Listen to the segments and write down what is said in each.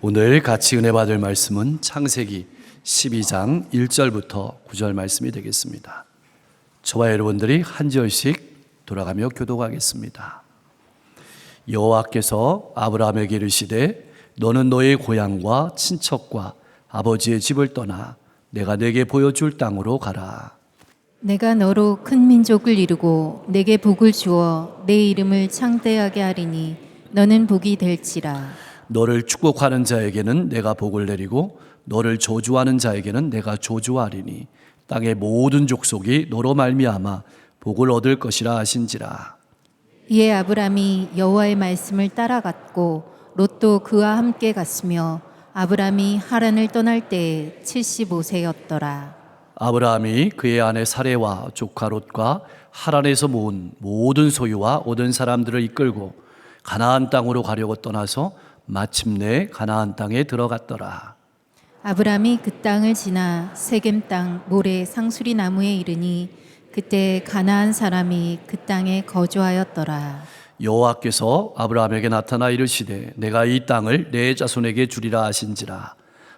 오늘 같이 은혜 받을 말씀은 창세기 12장 1절부터 9절 말씀이 되겠습니다. 저와 여러분들이 한 절씩 돌아가며 교독하겠습니다. 여호와께서 아브라함에게 이르시되 너는 너의 고향과 친척과 아버지의 집을 떠나 내가 내게 보여줄 땅으로 가라. 내가 너로 큰 민족을 이루고 내게 복을 주어 내 이름을 창대하게 하리니 너는 복이 될지라. 너를 축복하는 자에게는 내가 복을 내리고 너를 저주하는 자에게는 내가 저주하리니 땅의 모든 족속이 너로 말미암아 복을 얻을 것이라 하신지라. 이에 아브람이 여호와의 말씀을 따라갔고 롯도 그와 함께 갔으며 아브람이 하란을 떠날 때에 75세였더라. 아브라함이 그의 아내 사레와 조카 롯과 하란에서 모은 모든 소유와 얻은 사람들을 이끌고 가나안 땅으로 가려고 떠나서 마침내 가나안 땅에 들어갔더라. 아브람이 그 땅을 지나 세겜 땅 모래 상수리 나무에 이르니 그때 가나안 사람이 그 땅에 거주하였더라. 여호와께서 아브라함에게 나타나 이르시되 내가 이 땅을 내 자손에게 주리라 하신지라.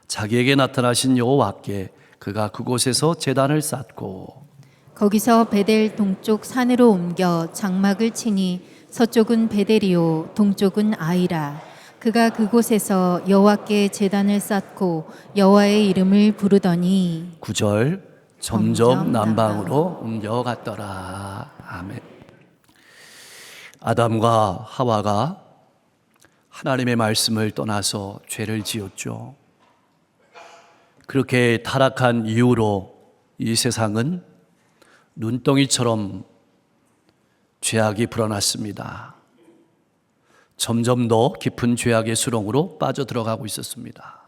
자기에게 나타나신 여호와께 그가 그곳에서 제단을 쌓고 거기서 베델 동쪽 산으로 옮겨 장막을 치니 서쪽은 베델이요 동쪽은 아이라. 그가 그곳에서 여호와께 제단을 쌓고 여호와의 이름을 부르더니 9절 점점 남방으로 옮겨갔더라. 아멘. 아담과 하와가 하나님의 말씀을 떠나서 죄를 지었죠. 그렇게 타락한 이후로 이 세상은 눈덩이처럼 죄악이 불어났습니다. 점점 더 깊은 죄악의 수렁으로 빠져들어가고 있었습니다.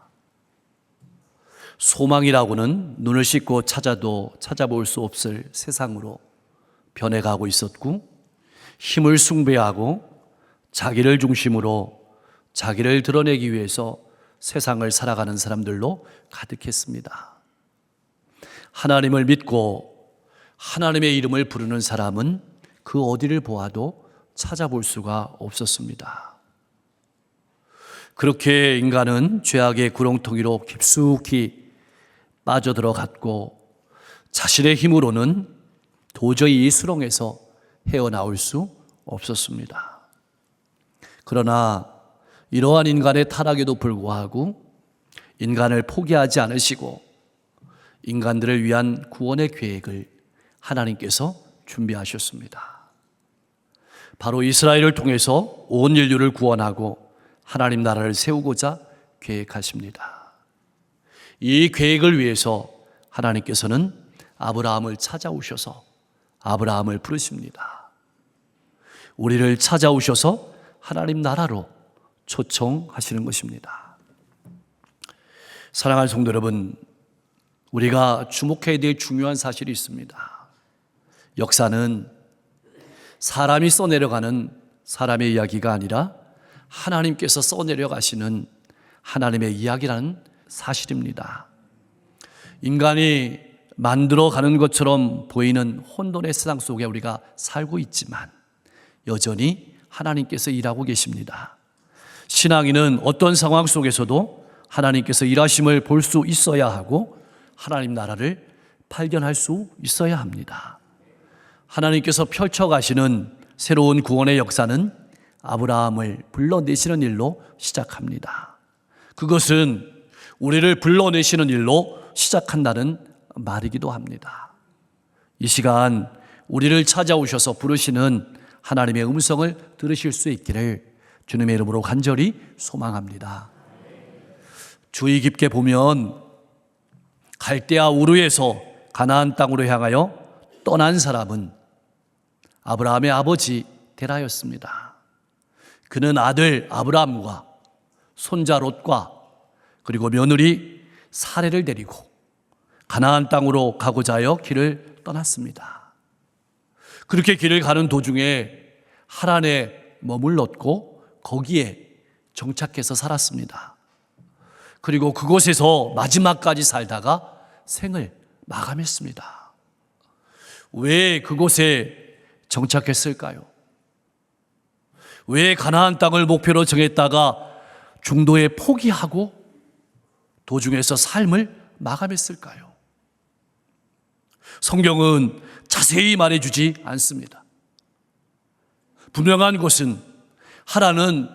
소망이라고는 눈을 씻고 찾아도 찾아볼 수 없을 세상으로 변해가고 있었고, 힘을 숭배하고 자기를 중심으로 자기를 드러내기 위해서 세상을 살아가는 사람들로 가득했습니다. 하나님을 믿고 하나님의 이름을 부르는 사람은 그 어디를 보아도 찾아볼 수가 없었습니다. 그렇게 인간은 죄악의 구렁텅이로 깊숙이 빠져들어갔고 자신의 힘으로는 도저히 이 수렁에서 헤어나올 수 없었습니다. 그러나 이러한 인간의 타락에도 불구하고 인간을 포기하지 않으시고 인간들을 위한 구원의 계획을 하나님께서 준비하셨습니다. 바로 이스라엘을 통해서 온 인류를 구원하고 하나님 나라를 세우고자 계획하십니다. 이 계획을 위해서 하나님께서는 아브라함을 찾아오셔서 아브라함을 부르십니다. 우리를 찾아오셔서 하나님 나라로 초청하시는 것입니다. 사랑하는 성도 여러분, 우리가 주목해야 될 중요한 사실이 있습니다. 역사는 사람이 써내려가는 사람의 이야기가 아니라 하나님께서 써내려가시는 하나님의 이야기라는 사실입니다. 인간이 만들어가는 것처럼 보이는 혼돈의 세상 속에 우리가 살고 있지만 여전히 하나님께서 일하고 계십니다. 신앙인은 어떤 상황 속에서도 하나님께서 일하심을 볼 수 있어야 하고 하나님 나라를 발견할 수 있어야 합니다. 하나님께서 펼쳐가시는 새로운 구원의 역사는 아브라함을 불러내시는 일로 시작합니다. 그것은 우리를 불러내시는 일로 시작한다는 말이기도 합니다. 이 시간 우리를 찾아오셔서 부르시는 하나님의 음성을 들으실 수 있기를 주님의 이름으로 간절히 소망합니다. 주의 깊게 보면 갈대아 우르에서 가나안 땅으로 향하여 떠난 사람은 아브라함의 아버지 데라였습니다. 그는 아들 아브라함과 손자 롯과 그리고 며느리 사레를 데리고 가나안 땅으로 가고자 하여 길을 떠났습니다. 그렇게 길을 가는 도중에 하란에 머물렀고 거기에 정착해서 살았습니다. 그리고 그곳에서 마지막까지 살다가 생을 마감했습니다. 왜 그곳에 정착했을까요? 왜 가나안 땅을 목표로 정했다가 중도에 포기하고 도중에서 삶을 마감했을까요? 성경은 자세히 말해주지 않습니다. 분명한 것은 하란은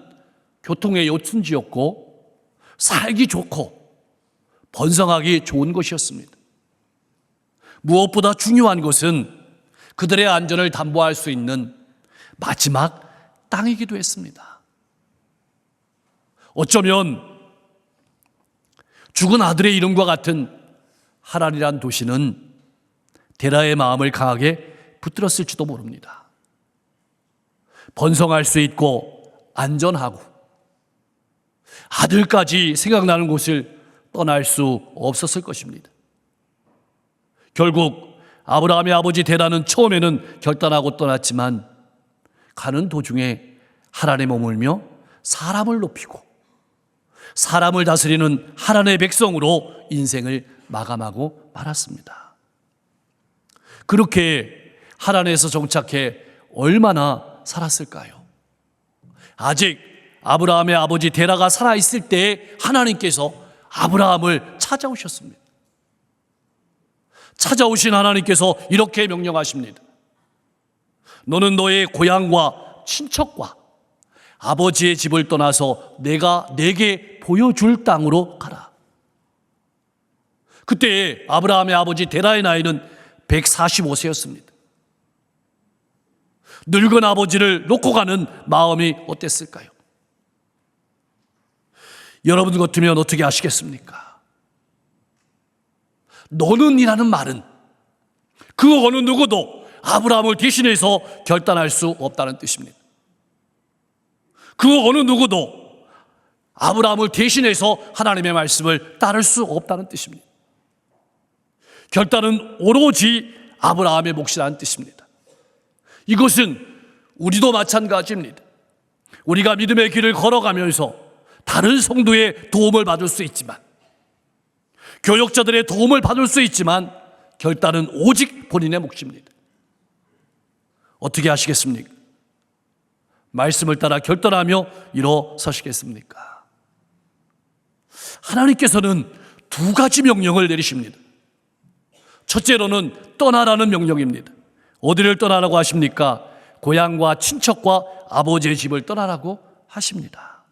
교통의 요충지였고 살기 좋고 번성하기 좋은 곳이었습니다. 무엇보다 중요한 것은 그들의 안전을 담보할 수 있는 마지막 땅이기도 했습니다. 어쩌면 죽은 아들의 이름과 같은 하란이란 도시는 데라의 마음을 강하게 붙들었을지도 모릅니다. 번성할 수 있고 안전하고 아들까지 생각나는 곳을 떠날 수 없었을 것입니다. 결국 아브라함의 아버지 데라는 처음에는 결단하고 떠났지만 가는 도중에 하란에 머물며 사람을 높이고 사람을 다스리는 하란의 백성으로 인생을 마감하고 말았습니다. 그렇게 하란에서 정착해 얼마나 살았을까요? 아직 아브라함의 아버지 데라가 살아있을 때 하나님께서 아브라함을 찾아오셨습니다. 찾아오신 하나님께서 이렇게 명령하십니다. 너는 너의 고향과 친척과 아버지의 집을 떠나서 내가 내게 보여줄 땅으로 가라. 그때 아브라함의 아버지 데라의 나이는 145세였습니다. 늙은 아버지를 놓고 가는 마음이 어땠을까요? 여러분 같으면 어떻게 하시겠습니까? 너는 이라는 말은 그 어느 누구도 아브라함을 대신해서 결단할 수 없다는 뜻입니다. 그 어느 누구도 아브라함을 대신해서 하나님의 말씀을 따를 수 없다는 뜻입니다. 결단은 오로지 아브라함의 몫이라는 뜻입니다. 이것은 우리도 마찬가지입니다. 우리가 믿음의 길을 걸어가면서 다른 성도의 도움을 받을 수 있지만, 교역자들의 도움을 받을 수 있지만 결단은 오직 본인의 몫입니다. 어떻게 하시겠습니까? 말씀을 따라 결단하며 일어서시겠습니까? 하나님께서는 두 가지 명령을 내리십니다. 첫째로는 떠나라는 명령입니다. 어디를 떠나라고 하십니까? 고향과 친척과 아버지의 집을 떠나라고 하십니다.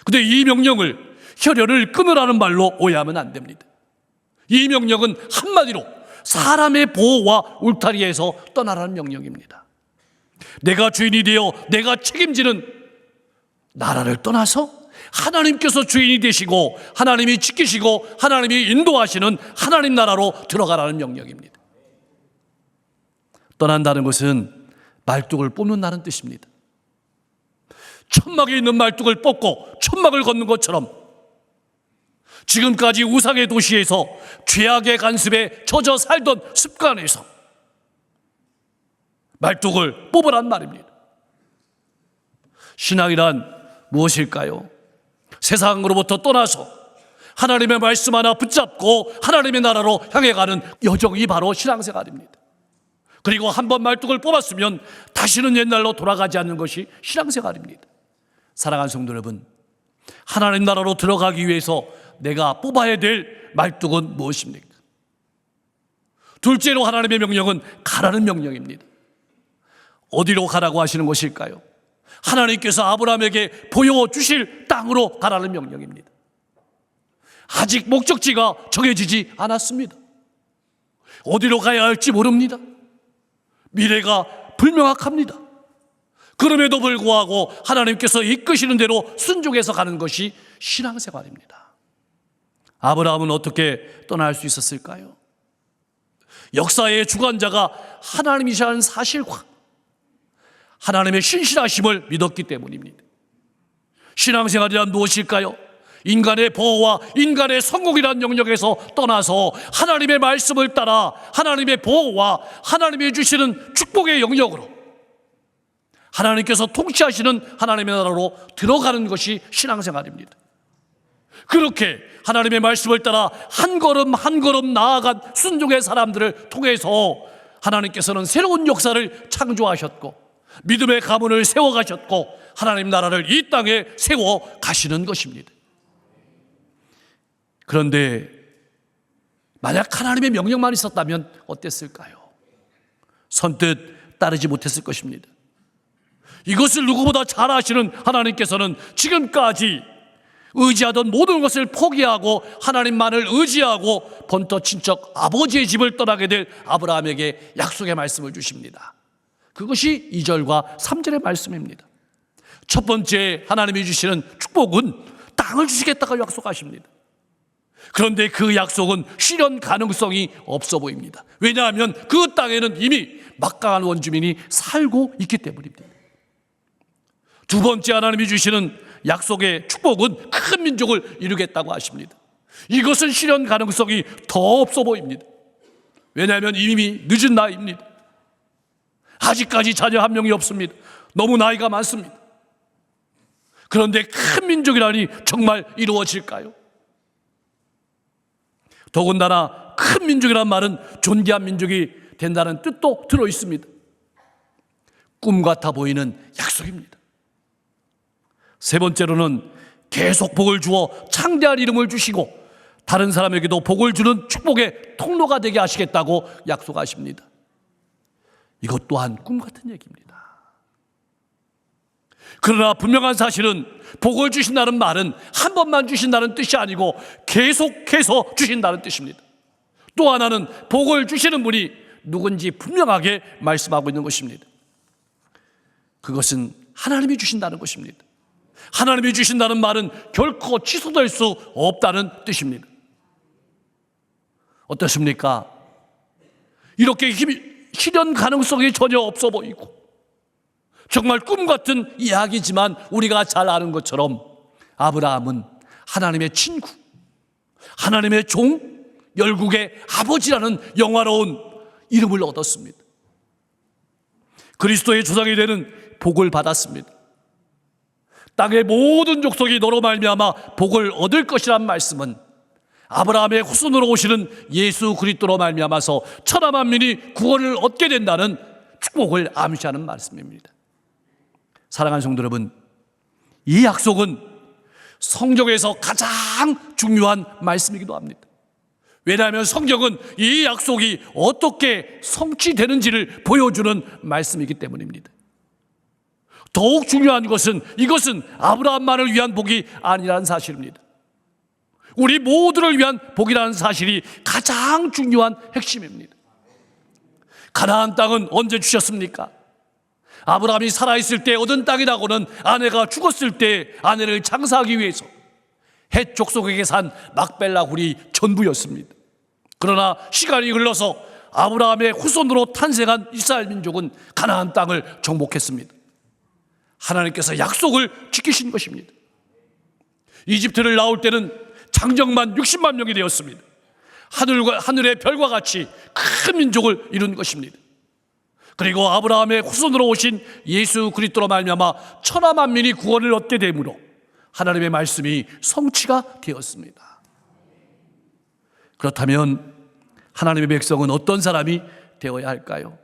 그런데 이 명령을 혈연을 끊으라는 말로 오해하면 안 됩니다. 이 명령은 한마디로 사람의 보호와 울타리에서 떠나라는 명령입니다. 내가 주인이 되어 내가 책임지는 나라를 떠나서 하나님께서 주인이 되시고 하나님이 지키시고 하나님이 인도하시는 하나님 나라로 들어가라는 명령입니다. 떠난다는 것은 말뚝을 뽑는다는 뜻입니다. 천막에 있는 말뚝을 뽑고 천막을 걷는 것처럼 지금까지 우상의 도시에서 죄악의 간습에 젖어 살던 습관에서 말뚝을 뽑으란 말입니다. 신앙이란 무엇일까요? 세상으로부터 떠나서 하나님의 말씀 하나 붙잡고 하나님의 나라로 향해 가는 여정이 바로 신앙생활입니다. 그리고 한번 말뚝을 뽑았으면 다시는 옛날로 돌아가지 않는 것이 신앙생활입니다. 사랑하는 성도 여러분, 하나님 나라로 들어가기 위해서 내가 뽑아야 될 말뚝은 무엇입니까? 둘째로 하나님의 명령은 가라는 명령입니다. 어디로 가라고 하시는 것일까요? 하나님께서 아브라함에게 보여주실 땅으로 가라는 명령입니다. 아직 목적지가 정해지지 않았습니다. 어디로 가야 할지 모릅니다. 미래가 불명확합니다. 그럼에도 불구하고 하나님께서 이끄시는 대로 순종해서 가는 것이 신앙생활입니다. 아브라함은 어떻게 떠날 수 있었을까요? 역사의 주관자가 하나님이시라는 사실과 하나님의 신실하심을 믿었기 때문입니다. 신앙생활이란 무엇일까요? 인간의 보호와 인간의 성공이라는 영역에서 떠나서 하나님의 말씀을 따라 하나님의 보호와 하나님이 주시는 축복의 영역으로 하나님께서 통치하시는 하나님의 나라로 들어가는 것이 신앙생활입니다. 그렇게 하나님의 말씀을 따라 한 걸음 한 걸음 나아간 순종의 사람들을 통해서 하나님께서는 새로운 역사를 창조하셨고 믿음의 가문을 세워가셨고 하나님 나라를 이 땅에 세워 가시는 것입니다. 그런데 만약 하나님의 명령만 있었다면 어땠을까요? 선뜻 따르지 못했을 것입니다. 이것을 누구보다 잘 아시는 하나님께서는 지금까지 의지하던 모든 것을 포기하고 하나님만을 의지하고 본토 친척 아버지의 집을 떠나게 될 아브라함에게 약속의 말씀을 주십니다. 그것이 2절과 3절의 말씀입니다. 첫 번째, 하나님이 주시는 축복은 땅을 주시겠다고 약속하십니다. 그런데 그 약속은 실현 가능성이 없어 보입니다. 왜냐하면 그 땅에는 이미 막강한 원주민이 살고 있기 때문입니다. 두 번째, 하나님이 주시는 약속의 축복은 큰 민족을 이루겠다고 하십니다. 이것은 실현 가능성이 더 없어 보입니다. 왜냐하면 이미 늦은 나이입니다. 아직까지 자녀 한 명이 없습니다. 너무 나이가 많습니다. 그런데 큰 민족이라니 정말 이루어질까요? 더군다나 큰 민족이란 말은 존귀한 민족이 된다는 뜻도 들어 있습니다. 꿈 같아 보이는 약속입니다. 세 번째로는 계속 복을 주어 창대한 이름을 주시고 다른 사람에게도 복을 주는 축복의 통로가 되게 하시겠다고 약속하십니다. 이것 또한 꿈 같은 얘기입니다. 그러나 분명한 사실은 복을 주신다는 말은 한 번만 주신다는 뜻이 아니고 계속해서 주신다는 뜻입니다. 또 하나는 복을 주시는 분이 누군지 분명하게 말씀하고 있는 것입니다. 그것은 하나님이 주신다는 것입니다. 하나님이 주신다는 말은 결코 취소될 수 없다는 뜻입니다. 어떻습니까? 이렇게 실현 가능성이 전혀 없어 보이고 정말 꿈 같은 이야기지만 우리가 잘 아는 것처럼 아브라함은 하나님의 친구, 하나님의 종, 열국의 아버지라는 영화로운 이름을 얻었습니다. 그리스도의 조상이 되는 복을 받았습니다. 땅의 모든 족속이 너로 말미암아 복을 얻을 것이란 말씀은 아브라함의 후손으로 오시는 예수 그리스도로 말미암아서 천하 만민이 구원을 얻게 된다는 축복을 암시하는 말씀입니다. 사랑하는 성도 여러분, 이 약속은 성경에서 가장 중요한 말씀이기도 합니다. 왜냐하면 성경은 이 약속이 어떻게 성취되는지를 보여주는 말씀이기 때문입니다. 더욱 중요한 것은 이것은 아브라함만을 위한 복이 아니라는 사실입니다. 우리 모두를 위한 복이라는 사실이 가장 중요한 핵심입니다. 가나안 땅은 언제 주셨습니까? 아브라함이 살아있을 때 얻은 땅이라고는 아내가 죽었을 때 아내를 장사하기 위해서 헷 족속에게 산 막벨라 굴이 전부였습니다. 그러나 시간이 흘러서 아브라함의 후손으로 탄생한 이스라엘 민족은 가나안 땅을 정복했습니다. 하나님께서 약속을 지키신 것입니다. 이집트를 나올 때는 장정만 60만 명이 되었습니다. 하늘의 별과 같이 큰 민족을 이룬 것입니다. 그리고 아브라함의 후손으로 오신 예수 그리스도로 말미암아 천하 만민이 구원을 얻게 되므로 하나님의 말씀이 성취가 되었습니다. 그렇다면 하나님의 백성은 어떤 사람이 되어야 할까요?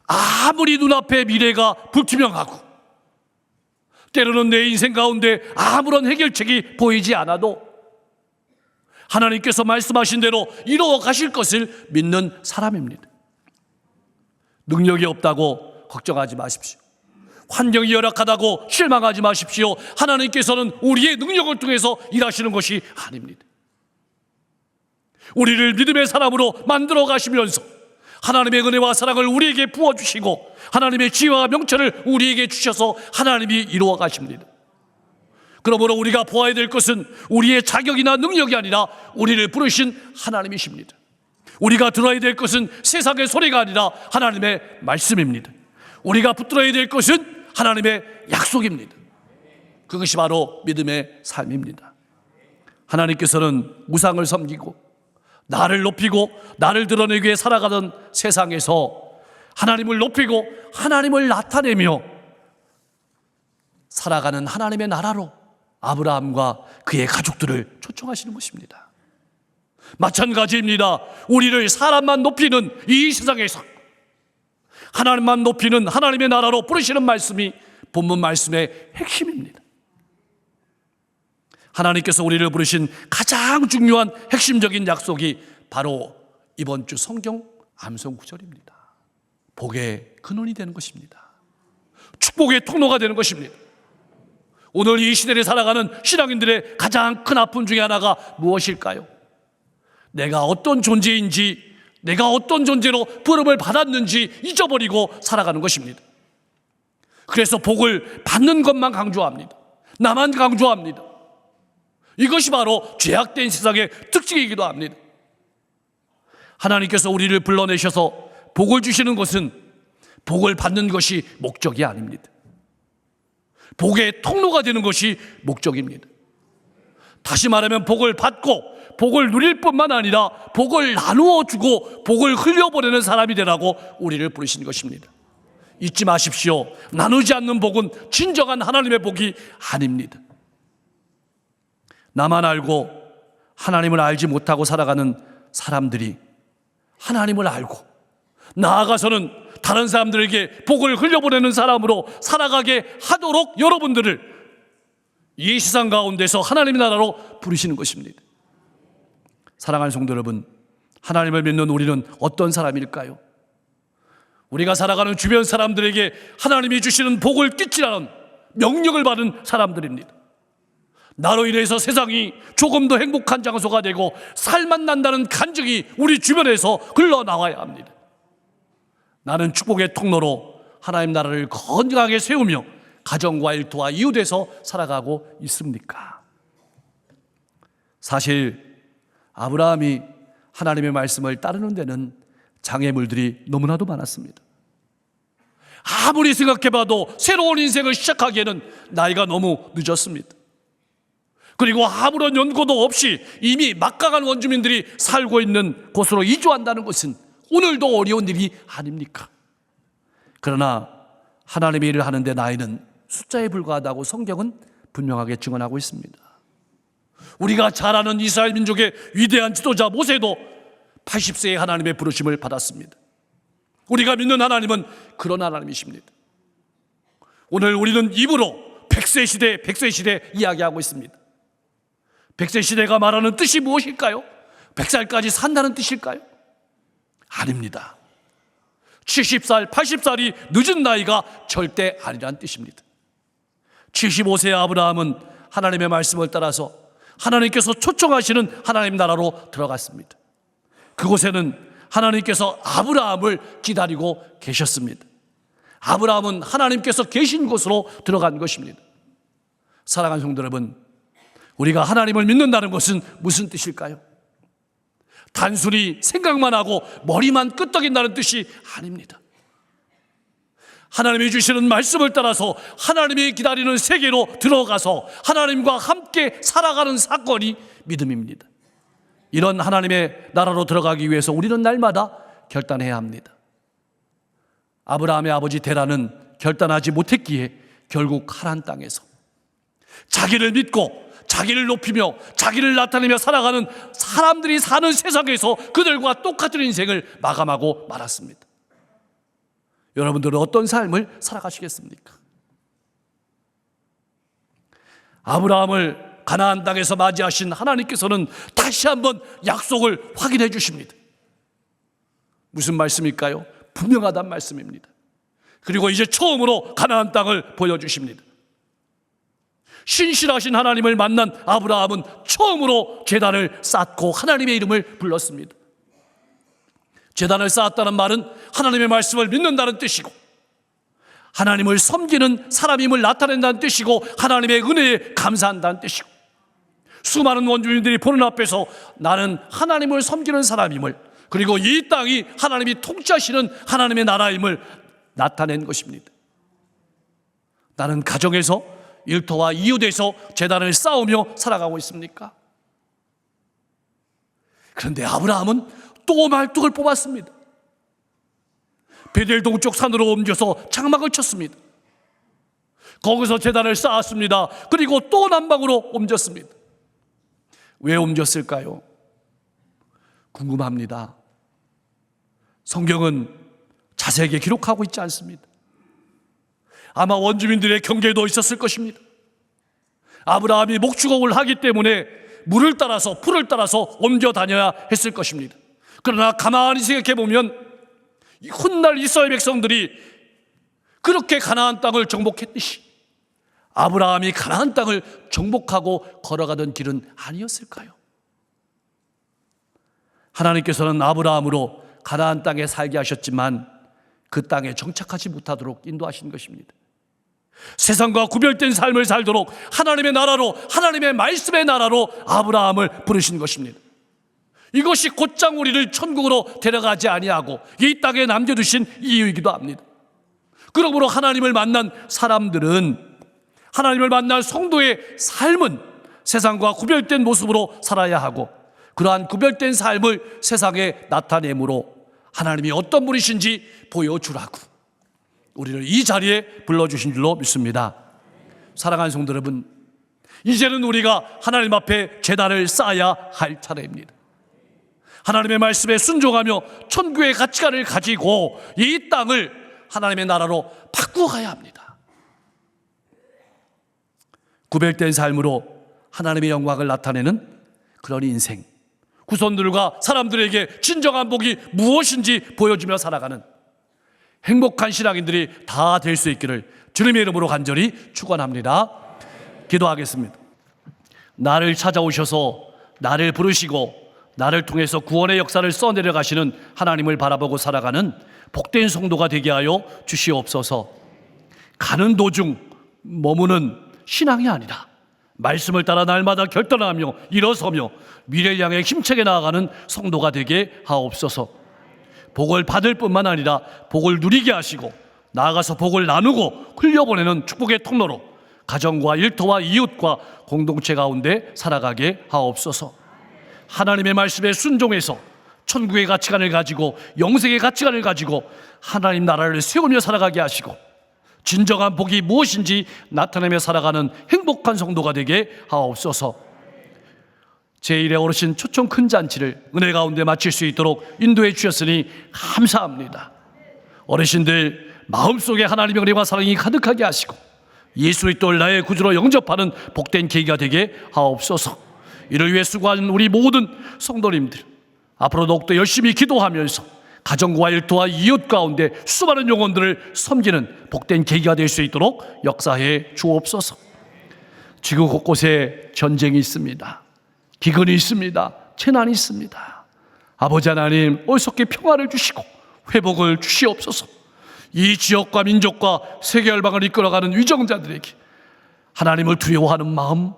아무리 눈앞의 미래가 불투명하고 때로는 내 인생 가운데 아무런 해결책이 보이지 않아도 하나님께서 말씀하신 대로 이루어 가실 것을 믿는 사람입니다. 능력이 없다고 걱정하지 마십시오. 환경이 열악하다고 실망하지 마십시오. 하나님께서는 우리의 능력을 통해서 일하시는 것이 아닙니다. 우리를 믿음의 사람으로 만들어 가시면서 하나님의 은혜와 사랑을 우리에게 부어주시고 하나님의 지혜와 명철을 우리에게 주셔서 하나님이 이루어 가십니다. 그러므로 우리가 보아야 될 것은 우리의 자격이나 능력이 아니라 우리를 부르신 하나님이십니다. 우리가 들어야 될 것은 세상의 소리가 아니라 하나님의 말씀입니다. 우리가 붙들어야 될 것은 하나님의 약속입니다. 그것이 바로 믿음의 삶입니다. 하나님께서는 우상을 섬기고 나를 높이고 나를 드러내기 위해 살아가던 세상에서 하나님을 높이고 하나님을 나타내며 살아가는 하나님의 나라로 아브라함과 그의 가족들을 초청하시는 것입니다. 마찬가지입니다. 우리를 사람만 높이는 이 세상에서 하나님만 높이는 하나님의 나라로 부르시는 말씀이 본문 말씀의 핵심입니다. 하나님께서 우리를 부르신 가장 중요한 핵심적인 약속이 바로 이번 주 성경 암송 구절입니다. 복의 근원이 되는 것입니다. 축복의 통로가 되는 것입니다. 오늘 이 시대를 살아가는 신앙인들의 가장 큰 아픔 중에 하나가 무엇일까요? 내가 어떤 존재인지, 내가 어떤 존재로 부름을 받았는지 잊어버리고 살아가는 것입니다. 그래서 복을 받는 것만 강조합니다. 나만 강조합니다. 이것이 바로 죄악된 세상의 특징이기도 합니다. 하나님께서 우리를 불러내셔서 복을 주시는 것은 복을 받는 것이 목적이 아닙니다. 복의 통로가 되는 것이 목적입니다. 다시 말하면 복을 받고 복을 누릴 뿐만 아니라 복을 나누어 주고 복을 흘려보내는 사람이 되라고 우리를 부르신 것입니다. 잊지 마십시오. 나누지 않는 복은 진정한 하나님의 복이 아닙니다. 나만 알고 하나님을 알지 못하고 살아가는 사람들이 하나님을 알고 나아가서는 다른 사람들에게 복을 흘려보내는 사람으로 살아가게 하도록 여러분들을 이 세상 가운데서 하나님의 나라로 부르시는 것입니다. 사랑하는 성도 여러분, 하나님을 믿는 우리는 어떤 사람일까요? 우리가 살아가는 주변 사람들에게 하나님이 주시는 복을 끼치라는 명령을 받은 사람들입니다. 나로 인해서 세상이 조금 더 행복한 장소가 되고 살만 난다는 간증이 우리 주변에서 흘러나와야 합니다. 나는 축복의 통로로 하나님 나라를 건강하게 세우며 가정과 일터와 이웃에서 살아가고 있습니까? 사실 아브라함이 하나님의 말씀을 따르는 데는 장애물들이 너무나도 많았습니다. 아무리 생각해봐도 새로운 인생을 시작하기에는 나이가 너무 늦었습니다. 그리고 아무런 연고도 없이 이미 막강한 원주민들이 살고 있는 곳으로 이주한다는 것은 오늘도 어려운 일이 아닙니까? 그러나 하나님의 일을 하는데 나이는 숫자에 불과하다고 성경은 분명하게 증언하고 있습니다. 우리가 잘 아는 이스라엘 민족의 위대한 지도자 모세도 80세에 하나님의 부르심을 받았습니다. 우리가 믿는 하나님은 그런 하나님이십니다. 오늘 우리는 입으로 100세 시대 이야기하고 있습니다. 100세 시대가 말하는 뜻이 무엇일까요? 100살까지 산다는 뜻일까요? 아닙니다. 70살, 80살이 늦은 나이가 절대 아니라는 뜻입니다. 75세의 아브라함은 하나님의 말씀을 따라서 하나님께서 초청하시는 하나님 나라로 들어갔습니다. 그곳에는 하나님께서 아브라함을 기다리고 계셨습니다. 아브라함은 하나님께서 계신 곳으로 들어간 것입니다. 사랑하는 성도 여러분, 우리가 하나님을 믿는다는 것은 무슨 뜻일까요? 단순히 생각만 하고 머리만 끄덕인다는 뜻이 아닙니다. 하나님이 주시는 말씀을 따라서 하나님이 기다리는 세계로 들어가서 하나님과 함께 살아가는 사건이 믿음입니다. 이런 하나님의 나라로 들어가기 위해서 우리는 날마다 결단해야 합니다. 아브라함의 아버지 데라는 결단하지 못했기에 결국 하란 땅에서 자기를 믿고 자기를 높이며 자기를 나타내며 살아가는 사람들이 사는 세상에서 그들과 똑같은 인생을 마감하고 말았습니다. 여러분들은 어떤 삶을 살아가시겠습니까? 아브라함을 가나안 땅에서 맞이하신 하나님께서는 다시 한번 약속을 확인해 주십니다. 무슨 말씀일까요? 분명하단 말씀입니다. 그리고 이제 처음으로 가나안 땅을 보여주십니다. 신실하신 하나님을 만난 아브라함은 처음으로 제단을 쌓고 하나님의 이름을 불렀습니다. 제단을 쌓았다는 말은 하나님의 말씀을 믿는다는 뜻이고 하나님을 섬기는 사람임을 나타낸다는 뜻이고 하나님의 은혜에 감사한다는 뜻이고 수많은 원주민들이 보는 앞에서 나는 하나님을 섬기는 사람임을 그리고 이 땅이 하나님이 통치하시는 하나님의 나라임을 나타낸 것입니다. 나는 가정에서 일터와 이웃에서 제단을 쌓으며 살아가고 있습니까? 그런데 아브라함은 또 말뚝을 뽑았습니다. 베델 동쪽 산으로 옮겨서 장막을 쳤습니다. 거기서 제단을 쌓았습니다. 그리고 또 남방으로 옮겼습니다. 왜 옮겼을까요? 궁금합니다. 성경은 자세하게 기록하고 있지 않습니다. 아마 원주민들의 경계도 있었을 것입니다. 아브라함이 목축업을 하기 때문에 물을 따라서 풀을 따라서 옮겨 다녀야 했을 것입니다. 그러나 가만히 생각해 보면 훗날 이스라엘 백성들이 그렇게 가나안 땅을 정복했듯이 아브라함이 가나안 땅을 정복하고 걸어가던 길은 아니었을까요? 하나님께서는 아브라함으로 가나안 땅에 살게 하셨지만 그 땅에 정착하지 못하도록 인도하신 것입니다. 세상과 구별된 삶을 살도록 하나님의 나라로, 하나님의 말씀의 나라로 아브라함을 부르신 것입니다. 이것이 곧장 우리를 천국으로 데려가지 아니하고 이 땅에 남겨두신 이유이기도 합니다. 그러므로 하나님을 만난 사람들은, 하나님을 만난 성도의 삶은 세상과 구별된 모습으로 살아야 하고, 그러한 구별된 삶을 세상에 나타내므로 하나님이 어떤 분이신지 보여주라고 우리를 이 자리에 불러주신 줄로 믿습니다. 사랑하는 성도 여러분, 이제는 우리가 하나님 앞에 제단을 쌓아야 할 차례입니다. 하나님의 말씀에 순종하며 천국의 가치관을 가지고 이 땅을 하나님의 나라로 바꾸어가야 합니다. 구별된 삶으로 하나님의 영광을 나타내는 그런 인생, 후손들과 사람들에게 진정한 복이 무엇인지 보여주며 살아가는 행복한 신앙인들이 다 될 수 있기를 주님의 이름으로 간절히 축원합니다. 기도하겠습니다. 나를 찾아오셔서 나를 부르시고 나를 통해서 구원의 역사를 써내려 가시는 하나님을 바라보고 살아가는 복된 성도가 되게 하여 주시옵소서. 가는 도중 머무는 신앙이 아니라 말씀을 따라 날마다 결단하며 일어서며 미래를 향해 힘차게 나아가는 성도가 되게 하옵소서. 복을 받을 뿐만 아니라 복을 누리게 하시고 나아가서 복을 나누고 흘려보내는 축복의 통로로 가정과 일터와 이웃과 공동체 가운데 살아가게 하옵소서. 하나님의 말씀에 순종해서 천국의 가치관을 가지고 영생의 가치관을 가지고 하나님 나라를 세우며 살아가게 하시고 진정한 복이 무엇인지 나타내며 살아가는 행복한 성도가 되게 하옵소서. 제1회 어르신 초청 큰 잔치를 은혜 가운데 마칠 수 있도록 인도해 주셨으니 감사합니다. 어르신들 마음속에 하나님의 은혜와 사랑이 가득하게 하시고 예수 그리스도를 나의 구주로 영접하는 복된 계기가 되게 하옵소서. 이를 위해 수고하는 우리 모든 성도님들 앞으로 더욱더 열심히 기도하면서 가정과 일터와 이웃 가운데 수많은 영혼들을 섬기는 복된 계기가 될 수 있도록 역사해 주옵소서. 지구 곳곳에 전쟁이 있습니다. 기근이 있습니다. 재난이 있습니다. 아버지 하나님, 얼석게 평화를 주시고 회복을 주시옵소서. 이 지역과 민족과 세계 열방을 이끌어가는 위정자들에게 하나님을 두려워하는 마음,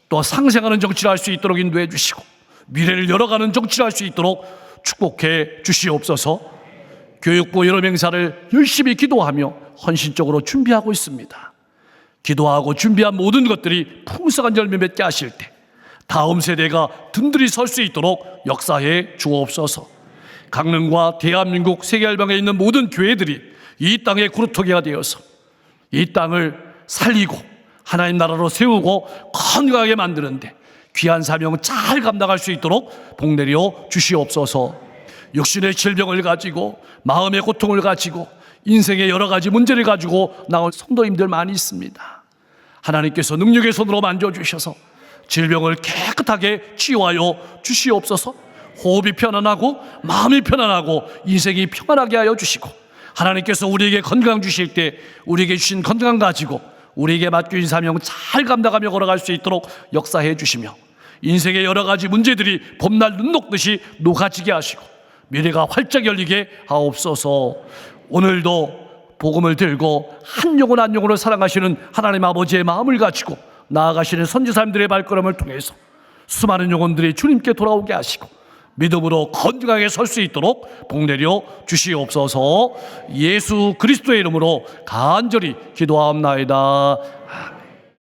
또 상생하는 정치를 할 수 있도록 인도해 주시고 미래를 열어가는 정치를 할 수 있도록 축복해 주시옵소서. 교육부 여러 맹사를 열심히 기도하며 헌신적으로 준비하고 있습니다. 기도하고 준비한 모든 것들이 풍성한 열매 맺게 하실 때 다음 세대가 든든히 설 수 있도록 역사해 주옵소서. 강릉과 대한민국 세계열방에 있는 모든 교회들이 이 땅의 구루터기가 되어서 이 땅을 살리고 하나님 나라로 세우고 건강하게 만드는데 귀한 사명 잘 감당할 수 있도록 복 내려 주시옵소서. 육신의 질병을 가지고 마음의 고통을 가지고 인생의 여러 가지 문제를 가지고 나온 성도님들 많이 있습니다. 하나님께서 능력의 손으로 만져주셔서 질병을 깨끗하게 치유하여 주시옵소서. 호흡이 편안하고 마음이 편안하고 인생이 평안하게 하여 주시고 하나님께서 우리에게 건강 주실 때 우리에게 주신 건강 가지고 우리에게 맡겨진 사명 잘 감당하며 걸어갈 수 있도록 역사해 주시며 인생의 여러 가지 문제들이 봄날 눈 녹듯이 녹아지게 하시고 미래가 활짝 열리게 하옵소서. 오늘도 복음을 들고 한 영혼 한 영혼을 사랑하시는 하나님 아버지의 마음을 가지고 나아가시는 선지자님들의 발걸음을 통해서 수많은 영혼들이 주님께 돌아오게 하시고 믿음으로 건강하게 설 수 있도록 복 내려 주시옵소서. 예수 그리스도의 이름으로 간절히 기도하옵나이다.